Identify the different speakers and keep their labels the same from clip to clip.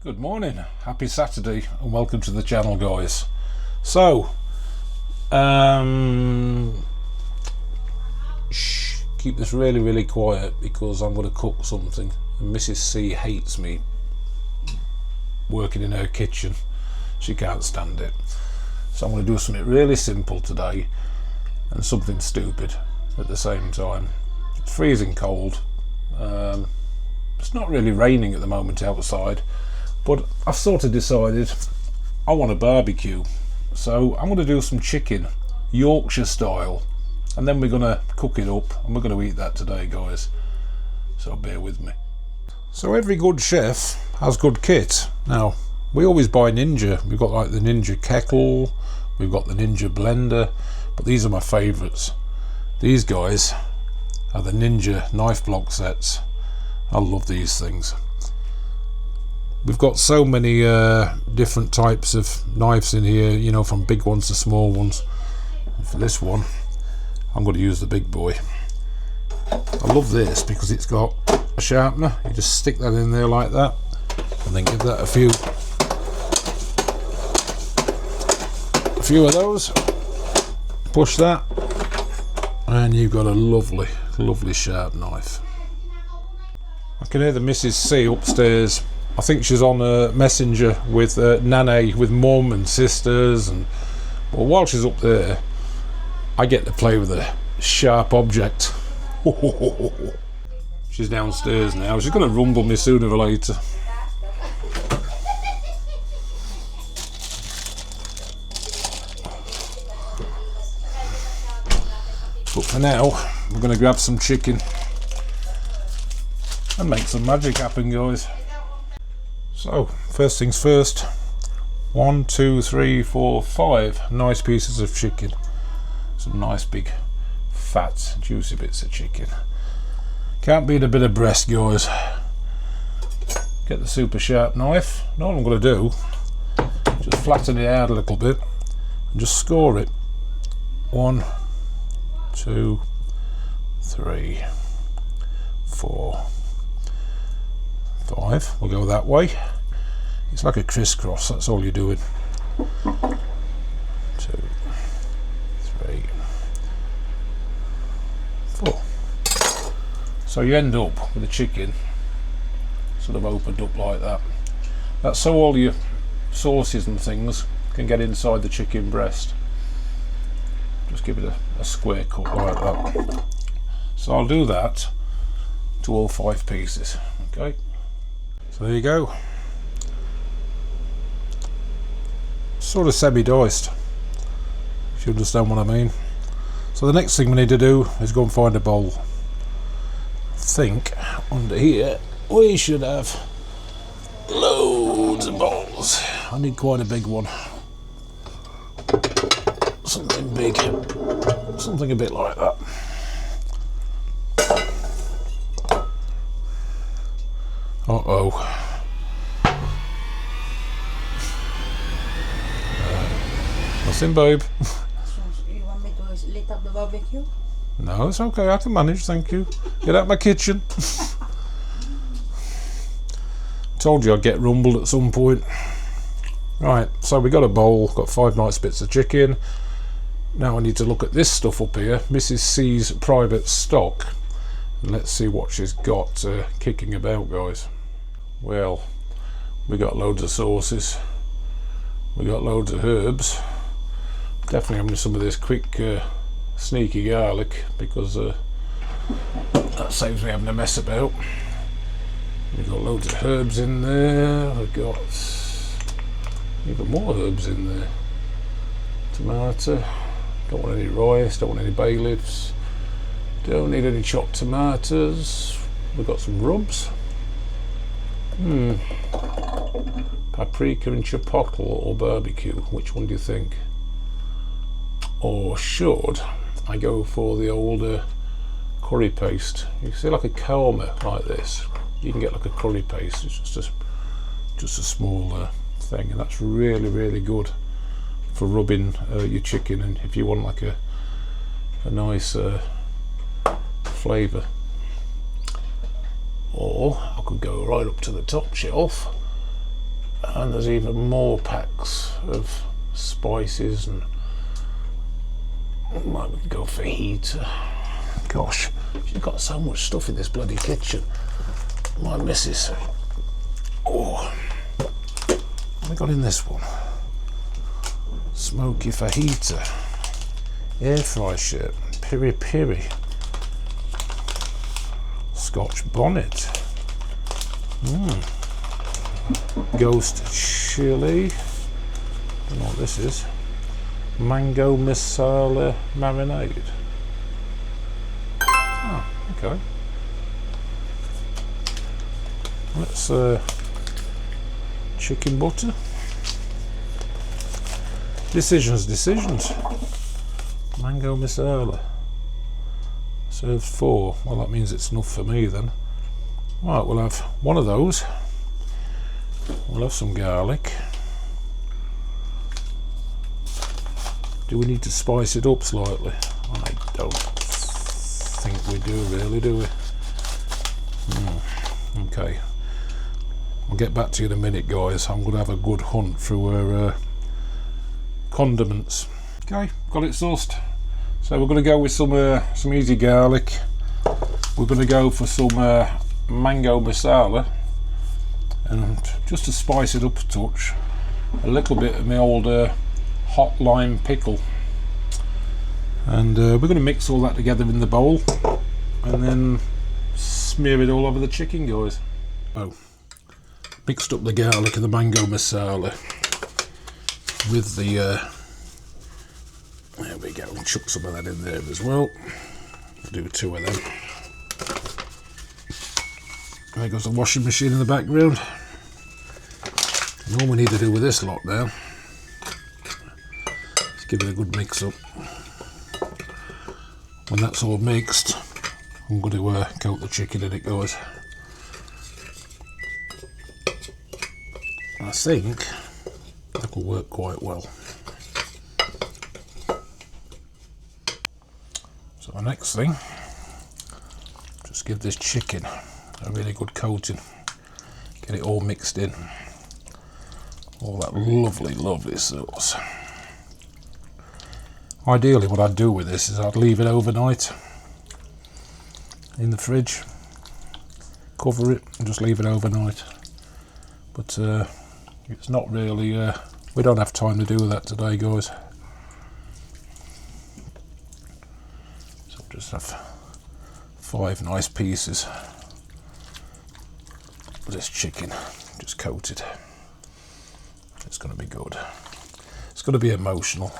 Speaker 1: Good morning, happy Saturday and welcome to the channel, guys. So keep this really quiet because I'm going to cook something and Mrs. C hates me working in her kitchen. She can't stand it. So I'm going to do something really simple today and something stupid at the same time. It's freezing cold. It's not really raining at the moment outside, but I've sort of decided I want a barbecue, so I'm going to do some chicken, Yorkshire style, and then we're going to cook it up and we're going to eat that today, guys, so bear with me. So every good chef has good kit. Now we always buy Ninja. We've got like the Ninja kettle, we've got the Ninja blender, but these are my favourites. These guys are the Ninja knife block sets. I love these things. We've got so many different types of knives in here, you know, from big ones to small ones. And for this one, I'm going to use the big boy. I love this because it's got a sharpener. You just stick that in there like that, and then give that a few of those. Push that, and you've got a lovely sharp knife. I can hear the Mrs. C upstairs. I think she's on a messenger with Nane, with mum and sisters, and well, while she's up there, I get to play with a sharp object. She's downstairs now. She's going to rumble me sooner or later. But for now, we're going to grab some chicken and make some magic happen, guys. So first things first, 1, 2, 3, 4, 5 nice pieces of chicken. Some nice big fat juicy bits of chicken. Can't beat a bit of breast, guys. Get the super sharp knife. Now what I'm going to do, just flatten it out a little bit and just score it. 1, 2, 3, 4, 5. We'll go that way. It's like a crisscross, that's all you're doing. 2, 3, 4. So you end up with the chicken sort of opened up like that. That's so all your sauces and things can get inside the chicken breast. Just give it a square cut like that. So I'll do that to all 5 pieces. Okay. So there you go. Sort of semi-diced, if you understand what I mean. So the next thing we need to do is go and find a bowl. I think under here we should have loads of bowls. I need quite a big one. Something big. Something a bit like that. Uh-oh. Nothing, babe.
Speaker 2: You want me to lit up the barbecue?
Speaker 1: No, it's okay. I can manage, thank you. Get out my kitchen. Told you I'd get rumbled at some point. Right, so we got a bowl, got 5 nice bits of chicken. Now I need to look at this stuff up here, Mrs. C's private stock. And let's see what she's got kicking about, guys. Well, we got loads of sauces. We got loads of herbs. Definitely having some of this quick sneaky garlic because that saves me having a mess about. We've got loads of herbs in there. We've got even more herbs in there. Tomato. Don't want any rice, don't want any bay leaves. Don't need any chopped tomatoes. We've got some rubs. Paprika and chipotle or barbecue. Which one do you think? Or should I go for the older curry paste? You see, like a korma like this. You can get like a curry paste. It's just a small thing, and that's really good for rubbing your chicken. And if you want like a nice flavour. Or I could go right up to the top shelf And there's even more packs of spices, and might we go for heater. Gosh, she's got so much stuff in this bloody kitchen. My missus. Oh, what have we got in this one? Smoky fajita, air fry shirt, piri piri, Scotch bonnet, ghost chili, I don't know what this is, mango masala marinade. Oh, okay. Let's chicken butter. Decisions. Mango masala. Serves 4. Well, that means it's enough for me then. Right, we'll have one of those. We'll have some garlic. Do we need to spice it up slightly? I don't think we do, really, do we? Okay. I'll get back to you in a minute, guys. I'm going to have a good hunt through our condiments. Okay, got it sauced. So we're going to go with some easy garlic. We're going to go for some mango masala, and just to spice it up a touch, a little bit of my old hot lime pickle. And we're going to mix all that together in the bowl and then smear it all over the chicken, guys. Oh, mixed up the garlic and the mango masala with the there we go, chuck some of that in there as well. Do 2 of them. There goes the washing machine in the background. And all we need to do with this lot now is give it a good mix up. When that's all mixed, I'm going to coat the chicken in it, guys. I think that will work quite well. So the next thing, just give this chicken a really good coating, get it all mixed in, all that lovely sauce. Ideally what I'd do with this is I'd leave it overnight in the fridge, cover it and just leave it overnight, but it's not really, we don't have time to do that today, guys. So just have 5 nice pieces of this chicken just coated. It's going to be good. It's going to be emotional.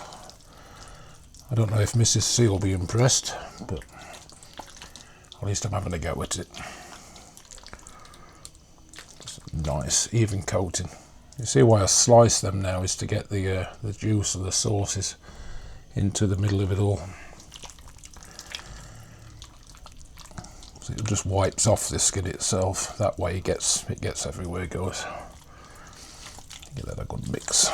Speaker 1: I don't know if Mrs. C will be impressed, but at least I'm having a go at it. Just a nice even coating. You see why I slice them now is to get the juice of the sauces into the middle of it all. So it just wipes off the skin itself. That way it gets everywhere, guys. Give that a good mix.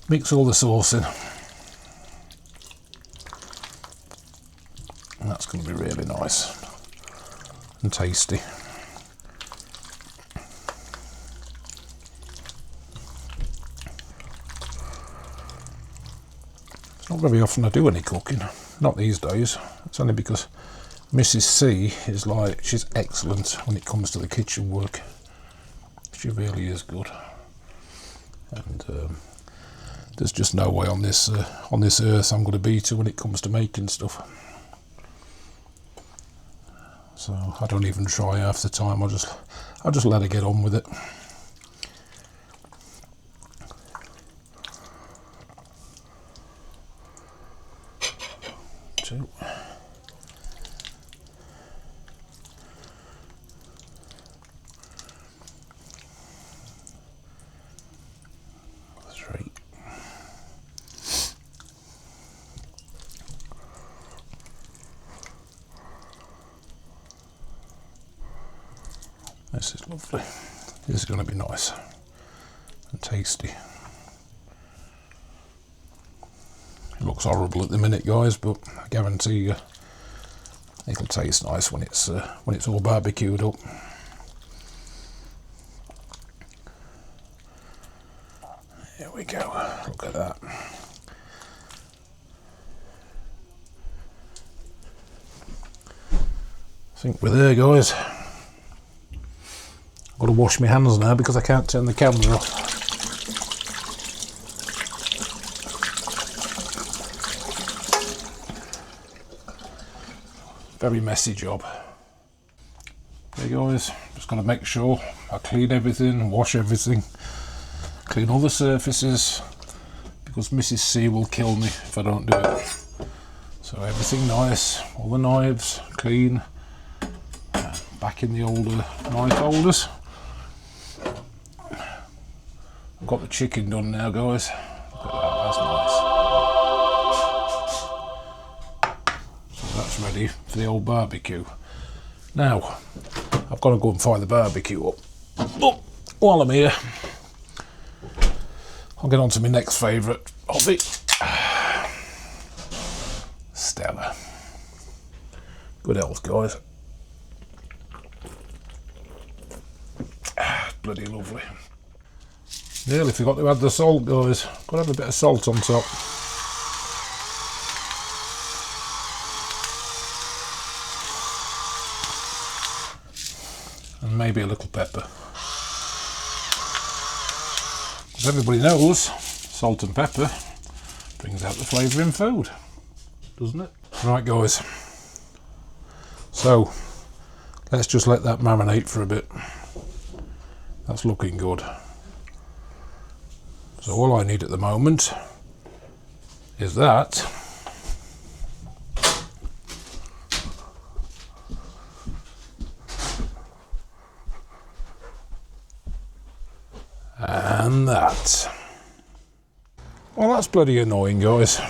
Speaker 1: Mix all the sauce in. And that's going to be really nice and tasty. It's not very often I do any cooking, not these days. It's only because Mrs. C is like, she's excellent when it comes to the kitchen work. She really is good. And there's just no way on this earth I'm going to beat her when it comes to making stuff. So I don't even try half the time. I'll just let her get on with it. Two. Three. This is lovely. This is going to be nice and tasty. It looks horrible at the minute, guys, but I guarantee you it'll taste nice when it's all barbecued up. Here we go. Look at that. I think we're there, guys. I've got to wash my hands now because I can't turn the camera off. Very messy job. Okay, guys, just got to make sure I clean everything, wash everything, clean all the surfaces, because Mrs. C will kill me if I don't do it. So everything nice, all the knives clean, back in the older knife holders. I've got the chicken done now, guys. Look at that, that's nice. So that's ready for the old barbecue. Now, I've got to go and fire the barbecue up. But while I'm here, I'll get on to my next favourite hobby. Stella. Good health, guys. Bloody lovely. Nearly forgot to add the salt, guys. Got to have a bit of salt on top. And maybe a little pepper. As everybody knows, salt and pepper brings out the flavour in food, doesn't it? Right, guys. So, let's just let that marinate for a bit. That's looking good. So all I need at the moment is that. And that. Well, that's bloody annoying, guys.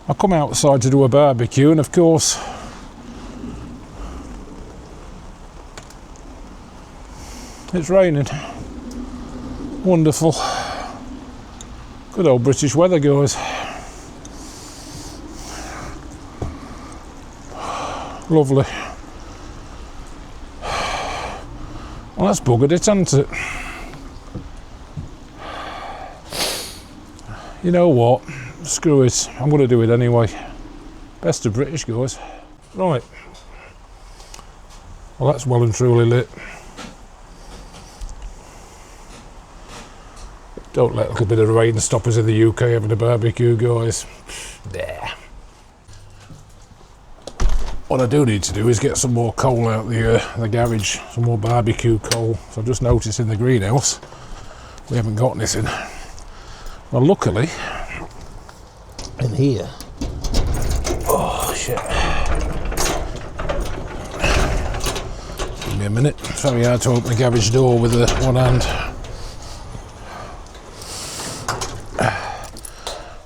Speaker 1: I come outside to do a barbecue and of course it's raining. Wonderful. Good old British weather, guys. Lovely. Well, that's buggered it, hasn't it? You know what? Screw it. I'm going to do it anyway. Best of British, guys. Right. Well, that's well and truly lit. Don't let a little bit of rain stop us in the UK having a barbecue, guys. There. What I do need to do is get some more coal out the garage, some more barbecue coal. So I've just noticed in the greenhouse we haven't got anything. Well, luckily, in here. Oh shit! Give me a minute. It's very hard to open the garage door with one hand.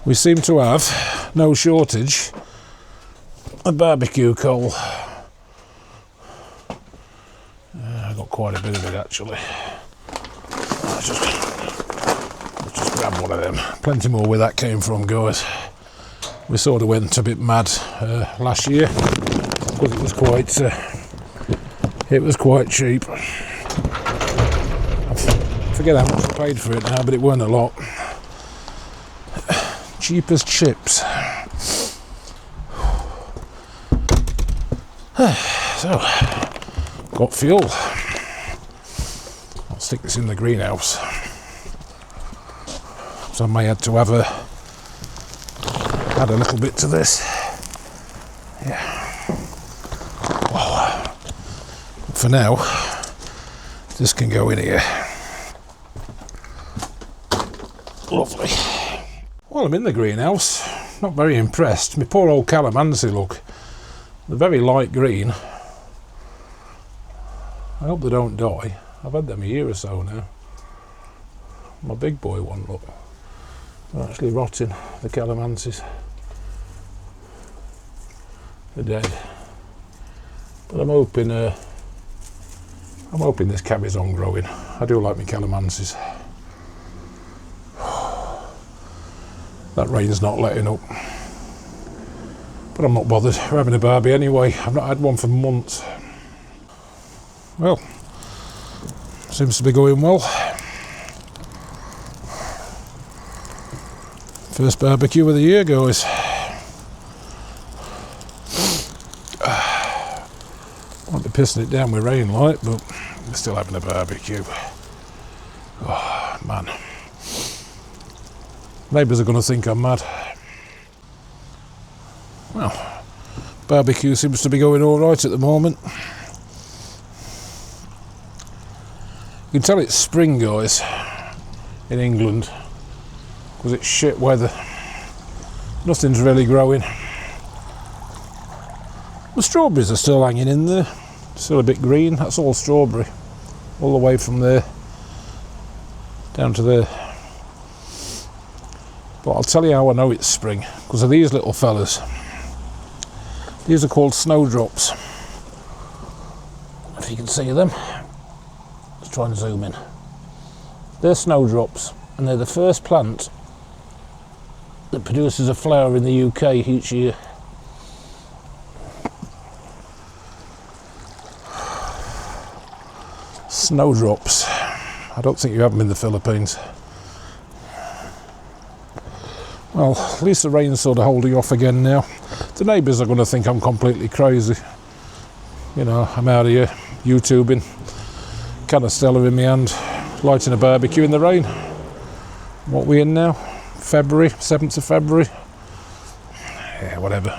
Speaker 1: We seem to have no shortage of barbecue coal. I got quite a bit of it actually. Let's just grab one of them. Plenty more where that came from, guys. We sort of went a bit mad last year because it was quite cheap. I forget how much I paid for it now, but it weren't a lot. Cheap as chips. So, got fuel. I'll stick this in the greenhouse. So I may have to add a little bit to this. Yeah. Well, for now, this can go in here. Lovely. Well, I'm in the greenhouse. Not very impressed. My poor old calamansi, look. They're very light green. I hope they don't die. I've had them a year or so now. My big boy one, look. They're actually rotting, the calamansis. They're dead. But I'm hoping this carries on growing. I do like my calamansis. That rain's not letting up. But I'm not bothered. We're having a barbie anyway. I've not had one for months. Well, seems to be going well. First barbecue of the year, guys. Might be pissing it down with rain light, but we're still having a barbecue. Oh man, neighbours are going to think I'm mad. Well, barbecue seems to be going all right at the moment. You can tell it's spring, guys, in England, because it's shit weather. Nothing's really growing. The strawberries are still hanging in there, still a bit green. That's all strawberry, all the way from there down to there. But I'll tell you how I know it's spring, because of these little fellas. These are called snowdrops. If you can see them. Let's try and zoom in. They're snowdrops, and they're the first plant that produces a flower in the UK each year. Snowdrops. I don't think you have them in the Philippines. Well, at least the rain's sort of holding off again now. The neighbours are going to think I'm completely crazy. You know, I'm out here YouTubing, can of Stella in my hand, lighting a barbecue in the rain. What are we in now? February, 7th of February? Yeah, whatever.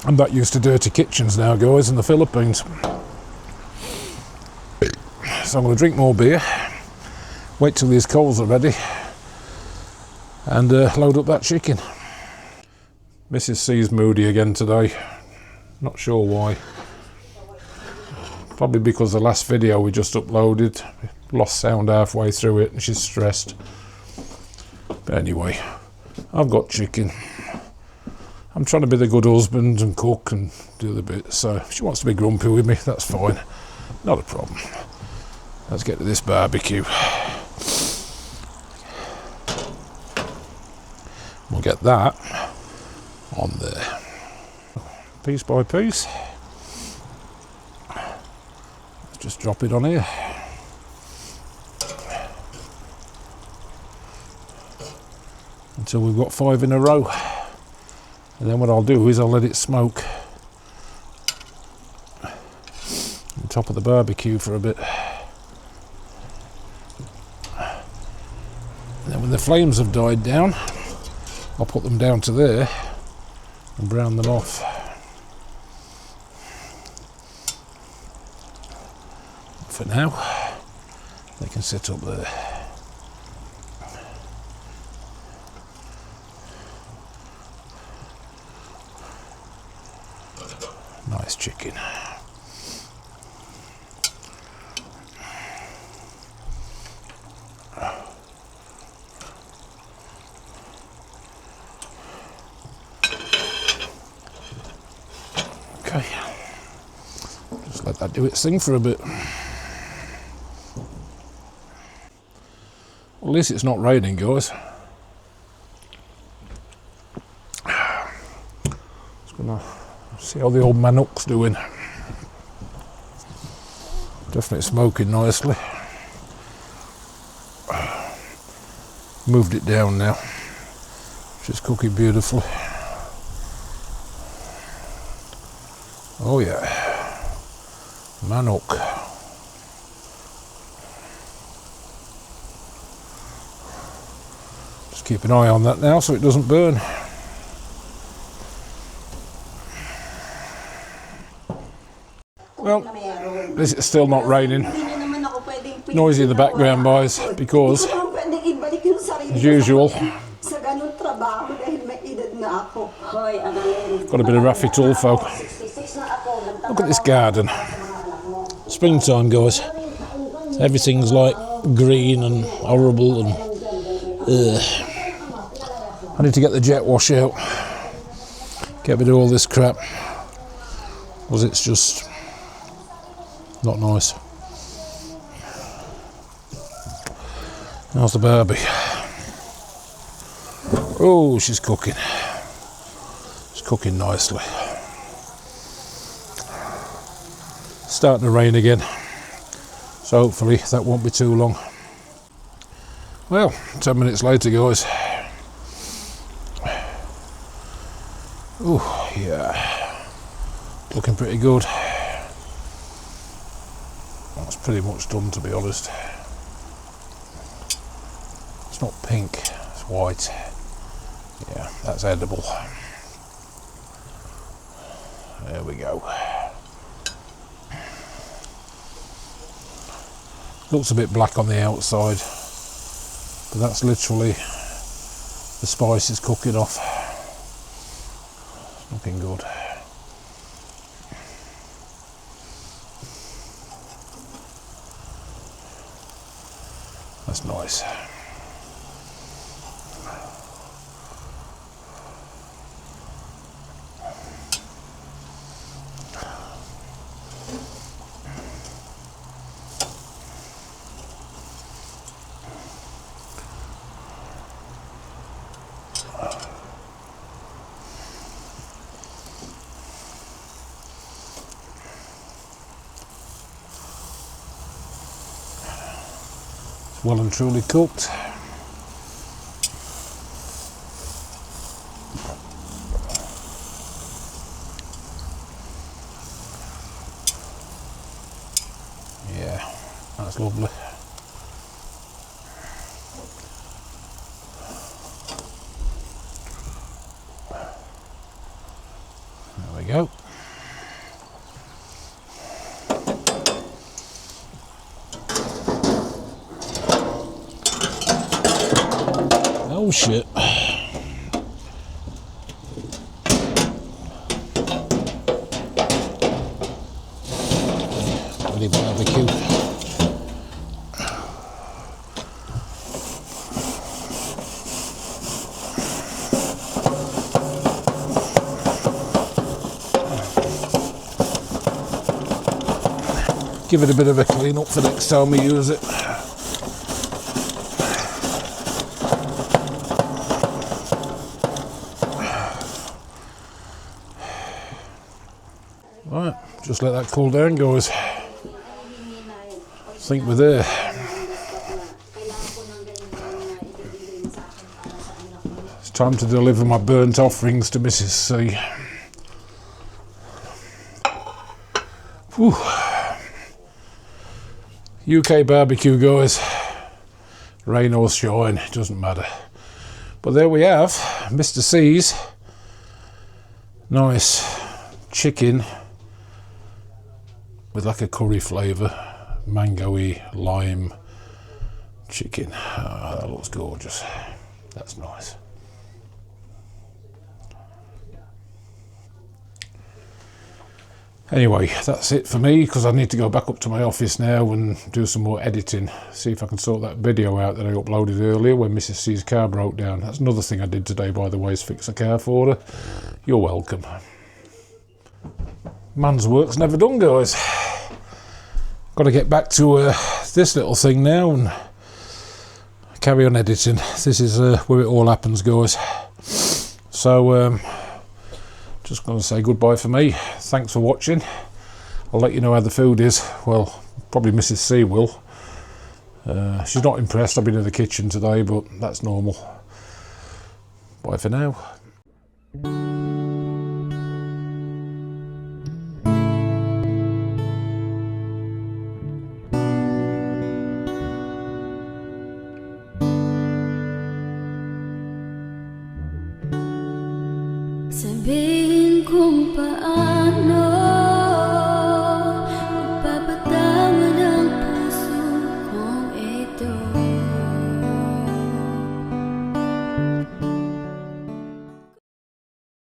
Speaker 1: I'm not used to dirty kitchens now, guys, in the Philippines. So I'm going to drink more beer, wait till these coals are ready, and load up that chicken. Mrs. C's moody again today. Not sure why. Probably because the last video we just uploaded lost sound halfway through it and she's stressed. But anyway, I've got chicken. I'm trying to be the good husband and cook and do the bit, so if she wants to be grumpy with me, that's fine. Not a problem. Let's get to this barbecue. We'll get that on there. Piece by piece. Let's just drop it on here. Until we've got 5 in a row. And then what I'll do is I'll let it smoke on top of the barbecue for a bit. And then when the flames have died down, I'll put them down to there and brown them off. For now, they can sit up there. Nice chicken. Okay, just let that do its thing for a bit. Well, at least it's not raining, guys. Just gonna see how the old pinayinuk's doing. Definitely smoking nicely. Moved it down now. She's cooking beautifully. Oh yeah, pinayinuk. Just keep an eye on that now so it doesn't burn. Well, this is still not raining. Noisy in the background, boys, because, as usual, got a bit of Raffy Tulfo. Look at this garden. Springtime, guys. Everything's like green and horrible and I need to get the jet wash out. Get rid of all this crap. Because it's just not nice. How's the Barbie? Oh, she's cooking. She's cooking nicely. Starting to rain again, so hopefully that won't be too long. Well, 10 minutes later, guys. Oh, yeah. Looking pretty good. That's pretty much done, to be honest. It's not pink, it's white. Yeah, that's edible. There we go. Looks a bit black on the outside, but that's literally the spices cooking off. Looking good. That's nice. Well and truly cooked. Yeah, that's lovely. There we go. Oh shit. Bloody barbecue. Give it a bit of a clean up for next time we use it. Right, just let that cool down, guys. I think we're there. It's time to deliver my burnt offerings to Mrs. C. Whew. UK barbecue, guys. Rain or shine, it doesn't matter. But there we have Mr. C's nice chicken with like a curry flavour, mango-y, lime chicken. Oh, that looks gorgeous. That's nice. Anyway, that's it for me, because I need to go back up to my office now and do some more editing. See if I can sort that video out that I uploaded earlier when Mrs. C's car broke down. That's another thing I did today, by the way, is fix a car for her. You're welcome. Man's work's never done, guys. Got to get back to this little thing now and carry on editing. This is where it all happens, guys. So, just going to say goodbye for me. Thanks for watching. I'll let you know how the food is. Well, probably Mrs. C will. She's not impressed. I've been in the kitchen today, but that's normal. Bye for now.
Speaker 3: Sabi